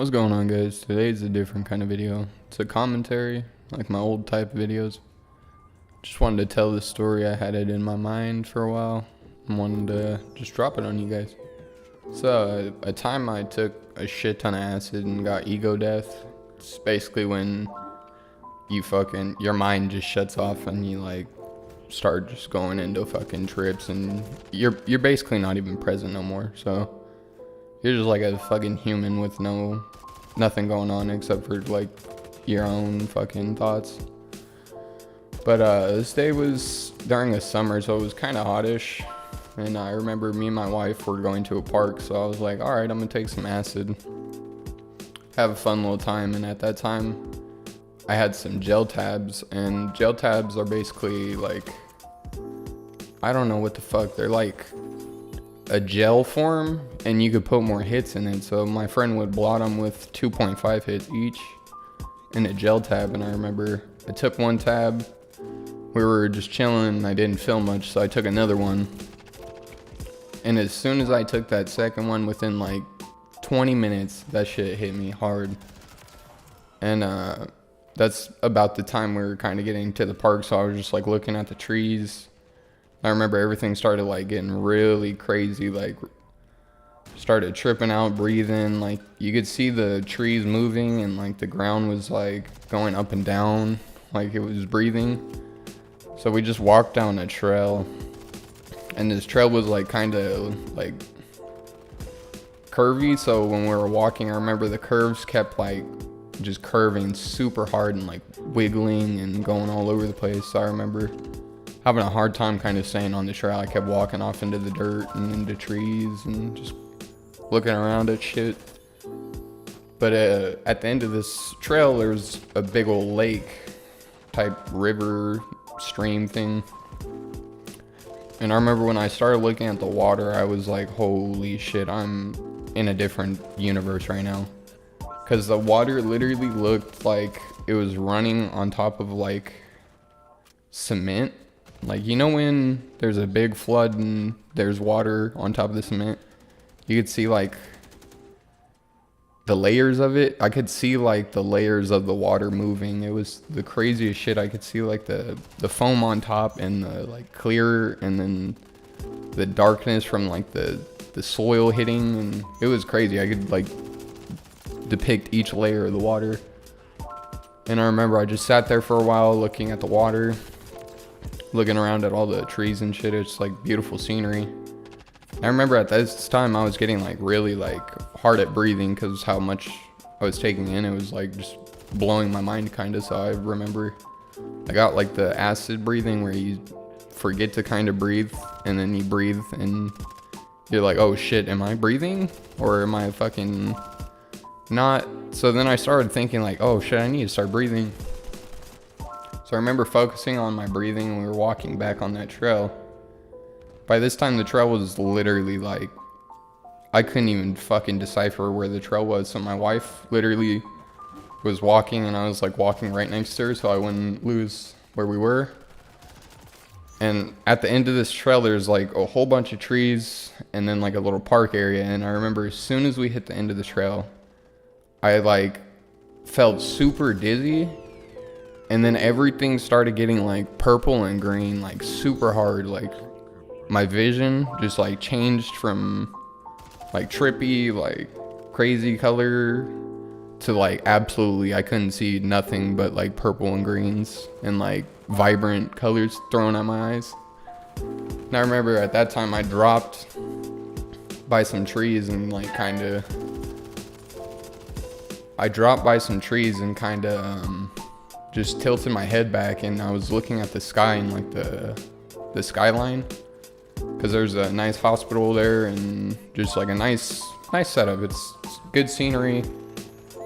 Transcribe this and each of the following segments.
What's going on, guys? Today's a different kind of video. It's a commentary, like my old type videos. Just wanted to tell this story. I had it in my mind for a while and wanted to just drop it on you guys. So, a time I took a shit ton of acid and got ego death. It's basically when your mind just shuts off and you like start just going into fucking trips and you're basically not even present no more. So you're just like a fucking human with nothing going on except for like your own fucking thoughts. But this day was during the summer, so it was kind of hottish. And I remember me and my wife were going to a park, so I was like, all right, I'm gonna take some acid, have a fun little time. And at that time, I had some gel tabs, and gel tabs are basically like, I don't know what the fuck, they're like a gel form, and you could put more hits in it. So my friend would blot them with 2.5 hits each in a gel tab. And I remember I took one tab, we were just chilling, and I didn't film much, so I took another one. And as soon as I took that second one, within like 20 minutes, that shit hit me hard. And that's about the time we were kind of getting to the park, so I was just like looking at the trees. I remember everything started like getting really crazy, like started tripping out, breathing, like you could see the trees moving and like the ground was like going up and down, like it was breathing. So we just walked down a trail, and this trail was like kind of like curvy, so when we were walking, I remember the curves kept like just curving super hard and like wiggling and going all over the place. So I remember having a hard time kind of staying on the trail. I kept walking off into the dirt and into trees and just looking around at shit. But at the end of this trail, there's a big old lake type river stream thing. And I remember when I started looking at the water, I was like, holy shit, I'm in a different universe right now. Because the water literally looked like it was running on top of like cement. Like, you know when there's a big flood and there's water on top of the cement? You could see like the layers of it. I could see like the layers of the water moving. It was the craziest shit. I could see like the foam on top and the like clear, and then the darkness from like the soil hitting, and it was crazy. I could like depict each layer of the water. And I remember I just sat there for a while looking at the water, looking around at all the trees and shit. It's like beautiful scenery. I remember at this time I was getting like really like hard at breathing because how much I was taking in. It was like just blowing my mind kind of. So I remember I got like the acid breathing where you forget to kind of breathe, and then you breathe and you're like, oh shit, am I breathing or am I fucking not? So then I started thinking like, oh shit, I need to start breathing. So I remember focusing on my breathing, and we were walking back on that trail. By this time, the trail was literally like, I couldn't even fucking decipher where the trail was. So my wife literally was walking, and I was like walking right next to her so I wouldn't lose where we were. And at the end of this trail, there's like a whole bunch of trees and then like a little park area. And I remember as soon as we hit the end of the trail, I like felt super dizzy. And then everything started getting like purple and green, like super hard. Like my vision just like changed from like trippy, like crazy color to like absolutely, I couldn't see nothing but like purple and greens and like vibrant colors thrown at my eyes. And I remember at that time I dropped by some trees and like I dropped by some trees and just tilted my head back, and I was looking at the sky and like the skyline, because there's a nice hospital there and just like a nice setup. It's good scenery,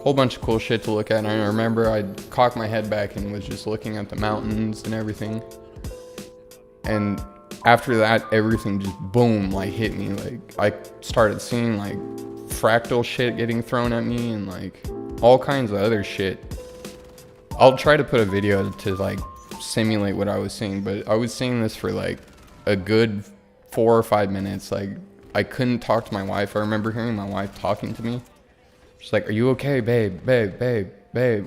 whole bunch of cool shit to look at. And I remember I cocked my head back and was just looking at the mountains and everything. And after that, everything just boom, like hit me. Like I started seeing like fractal shit getting thrown at me and like all kinds of other shit. I'll try to put a video to like simulate what I was seeing, but I was seeing this for like a good 4 or 5 minutes. Like I couldn't talk to my wife. I remember hearing my wife talking to me. She's like, are you okay, babe,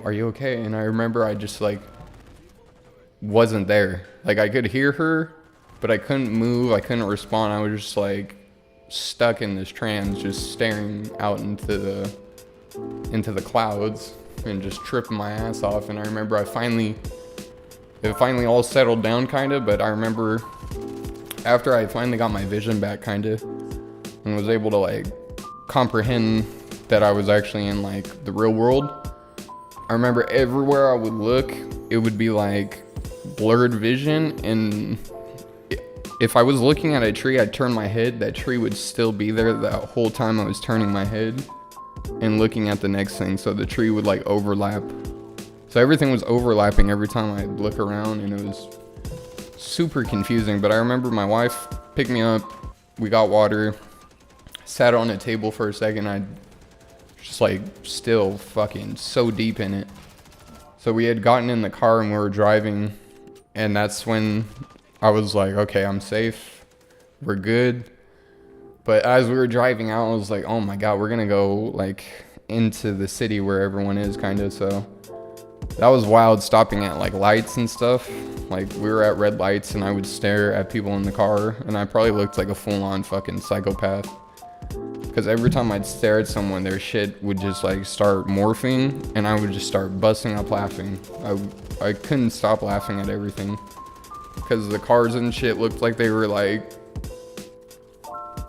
are you okay? And I remember I just like wasn't there. Like I could hear her, but I couldn't move, I couldn't respond. I was just like stuck in this trance, just staring out into the clouds and just tripping my ass off. And I remember it finally all settled down kind of, but I remember after I finally got my vision back kind of and was able to like comprehend that I was actually in like the real world, I remember everywhere I would look, it would be like blurred vision, and if I was looking at a tree, I'd turn my head, that tree would still be there that whole time I was turning my head and looking at the next thing, so the tree would like overlap. So everything was overlapping every time I'd look around, and it was super confusing. But I remember my wife picked me up, we got water, sat on a table for a second, I just like still fucking so deep in it. So we had gotten in the car and we were driving, and that's when I was like, okay, I'm safe, we're good. But as we were driving out, I was like, oh my god, we're gonna go like into the city where everyone is kind of. So that was wild, stopping at like lights and stuff. Like we were at red lights and I would stare at people in the car, and I probably looked like a full-on fucking psychopath, because every time I'd stare at someone, their shit would just like start morphing and I would just start busting up laughing. I couldn't stop laughing at everything, because the cars and shit looked like they were like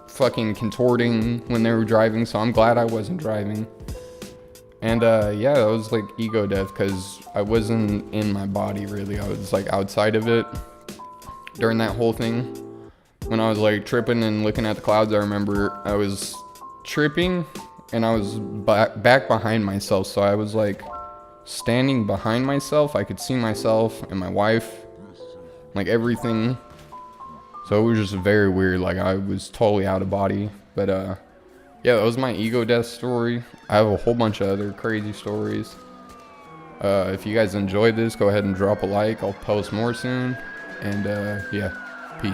fucking contorting when they were driving. So I'm glad I wasn't driving. And yeah, that was like ego death, because I wasn't in my body really. I was like outside of it during that whole thing. When I was like tripping and looking at the clouds, I remember I was tripping and I was back behind myself. So I was like standing behind myself. I could see myself and my wife, like everything. So it was just very weird. Like I was totally out of body. But yeah, that was my ego death story. I have a whole bunch of other crazy stories. If you guys enjoyed this, go ahead and drop a like. I'll post more soon. And yeah, peace.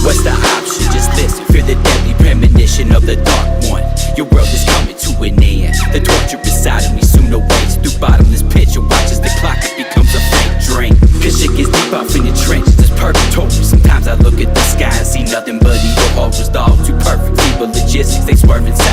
What's the option? Just listen, fear the deadly premonition of the dark one. Your world is coming to an end. The torture inside of me soon awaits through bottomless pits. You watch as the clock, it becomes a fake drain. Cause shit gets deep off in the trenches, it's purgatory. Sometimes I look at the sky and see nothing but evil horrors, all too perfect. Evil logistics, they swerving south.